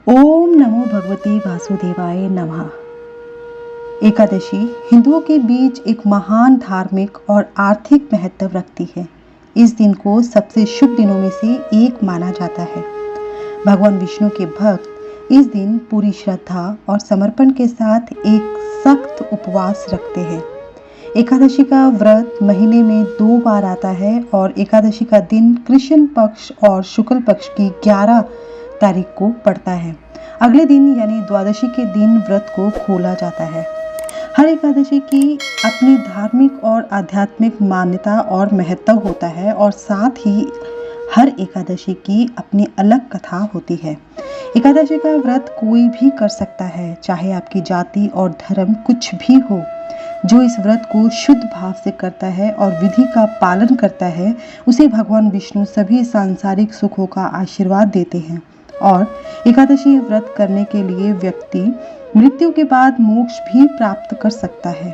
ओम नमो भगवते वासुदेवाय नमः। एकादशी हिंदुओं के बीच एक महान धार्मिक और आर्थिक महत्व रखती है। इस दिन को सबसे शुभ दिनों में से एक माना जाता है। भगवान विष्णु के भक्त इस दिन पूरी श्रद्धा और समर्पण के साथ एक सख्त उपवास रखते हैं। एकादशी का व्रत महीने में 2 बार आता है और एकादशी का दिन कृष्ण पक्ष और शुक्ल पक्ष की 11 तारीख को पड़ता है। अगले दिन यानी द्वादशी के दिन व्रत को खोला जाता है। हर एकादशी की अपनी धार्मिक और आध्यात्मिक मान्यता और महत्व होता है और साथ ही हर एकादशी की अपनी अलग कथा होती है। एकादशी का व्रत कोई भी कर सकता है, चाहे आपकी जाति और धर्म कुछ भी हो। जो इस व्रत को शुद्ध भाव से करता है और विधि का पालन करता है, उसे भगवान विष्णु सभी सांसारिक सुखों का आशीर्वाद देते हैं। और एकादशी व्रत करने के लिए व्यक्ति मृत्यु के बाद मोक्ष भी प्राप्त कर सकता है।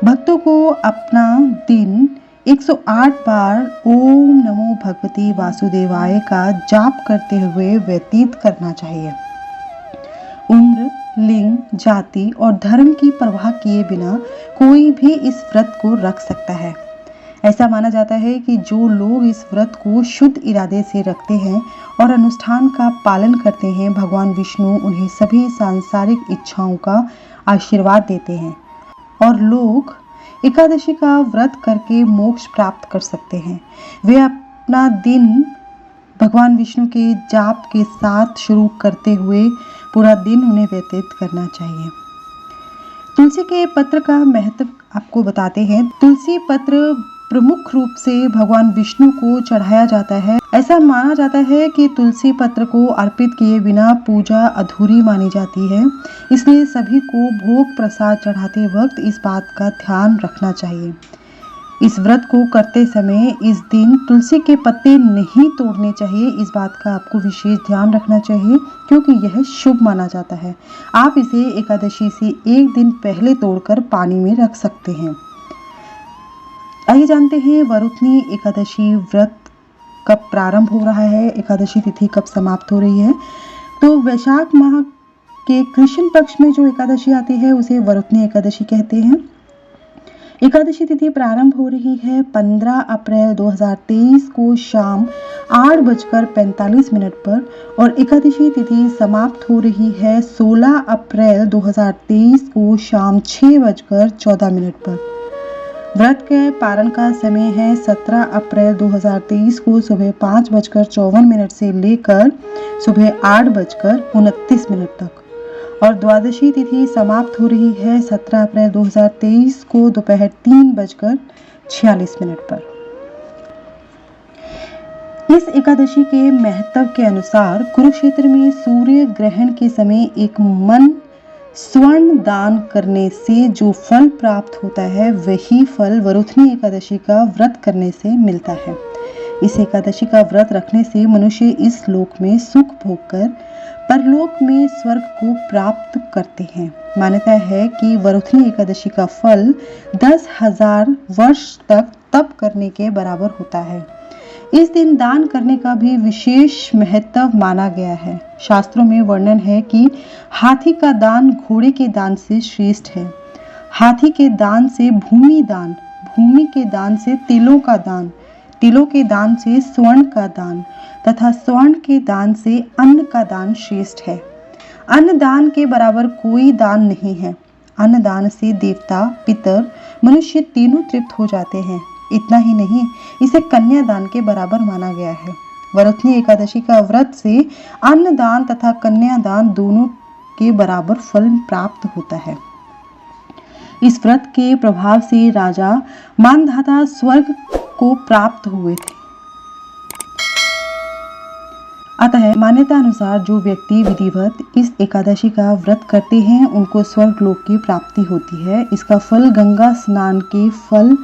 भक्तों को अपना दिन 108 बार ओम नमो भगवते वासुदेवाय का जाप करते हुए व्यतीत करना चाहिए। उम्र, लिंग, जाति और धर्म की परवाह किए बिना कोई भी इस व्रत को रख सकता है। ऐसा माना जाता है कि जो लोग इस व्रत को शुद्ध इरादे से रखते हैं और अनुष्ठान का पालन करते हैं, भगवान विष्णु उन्हें सभी सांसारिक इच्छाओं का आशीर्वाद देते हैं और लोग एकादशी का व्रत करके मोक्ष प्राप्त कर सकते हैं। वे अपना दिन भगवान विष्णु के जाप के साथ शुरू करते हुए पूरा दिन उन्हें व्यतीत करना चाहिए। तुलसी के पत्र का महत्व आपको बताते हैं। तुलसी पत्र प्रमुख रूप से भगवान विष्णु को चढ़ाया जाता है। ऐसा माना जाता है कि तुलसी पत्र को अर्पित किए बिना पूजा अधूरी मानी जाती है, इसलिए सभी को भोग प्रसाद चढ़ाते वक्त इस बात का ध्यान रखना चाहिए। इस व्रत को करते समय इस दिन तुलसी के पत्ते नहीं तोड़ने चाहिए। इस बात का आपको विशेष ध्यान रखना चाहिए क्योंकि यह शुभ माना जाता है। आप इसे एकादशी से एक दिन पहले तोड़कर पानी में रख सकते हैं। आइए जानते हैं वरुथनी एकादशी व्रत कब प्रारंभ हो रहा है, एकादशी तिथि कब समाप्त हो रही है। तो वैशाख माह के कृष्ण पक्ष में जो एकादशी आती है उसे वरुथनी एकादशी कहते हैं। एकादशी तिथि प्रारंभ हो रही है 15 अप्रैल 2023 को शाम 8:45 पर और एकादशी तिथि समाप्त हो रही है 16 अप्रैल 2023 को शाम 6:14 पर। व्रत के पारण का समय है 17 अप्रैल 2023 को सुबह 5:54 से लेकर सुबह 8:29 तक और द्वादशी तिथि समाप्त हो रही है 17 अप्रैल 2023 को दोपहर 3:46 पर। इस एकादशी के महत्व के अनुसार कुरुक्षेत्र में सूर्य ग्रहण के समय एक मन स्वर्ण दान करने से जो फल प्राप्त होता है, वही फल वरुथनी एकादशी का व्रत करने से मिलता है। इस एकादशी का व्रत रखने से मनुष्य इस लोक में सुख भोगकर परलोक में स्वर्ग को प्राप्त करते हैं। मान्यता है कि वरुथनी एकादशी का फल 10,000 वर्ष तक तप करने के बराबर होता है। इस दिन दान करने का भी विशेष महत्व माना गया है। शास्त्रों में वर्णन है कि हाथी का दान घोड़े के दान से श्रेष्ठ है। हाथी के दान से भूमि दान, भूमि के दान से तिलों का दान, तिलों के दान से स्वर्ण का दान तथा स्वर्ण के दान से अन्न का दान श्रेष्ठ है। अन्न दान के बराबर कोई दान नहीं है। अन्न दान से देवता, पितर, मनुष्य तीनों तृप्त हो जाते हैं। इतना ही नहीं, इसे कन्यादान के बराबर माना गया है। वरुथनी एकादशी का व्रत से अन्न दान तथा कन्यादान दोनों के बराबर फल प्राप्त होता है। इस व्रत के प्रभाव से राजा मानधाता स्वर्ग को प्राप्त हुए थे। अतः मान्यता अनुसार जो व्यक्ति विधिवत इस एकादशी का व्रत करते हैं उनको स्वर्ग लोक की प्राप्ति होती है। इसका फल गंगा स्नान के फल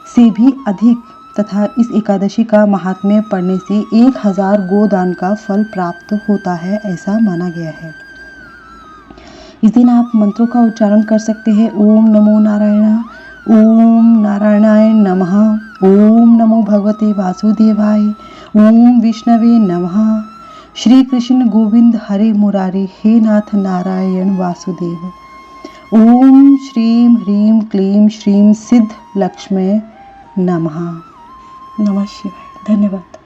से भी अधिक तथा इस एकादशी का महात्म्य पढ़ने से 1000 गोदान का फल प्राप्त होता है, ऐसा माना गया है। इस दिन आप मंत्रों का उच्चारण कर सकते हैं। ओम नमो नारायण, ओम नारायणाय नमः, ओम नमो भगवते वासुदेवाय, ओम विष्णवे नमः, श्री कृष्ण गोविंद हरे मुरारी, हे नाथ नारायण वासुदेव। ओम श्रीम ह्रीम क्लीम श्रीम सिद्ध लक्ष्मी नमः। नमः शिवाय। धन्यवाद।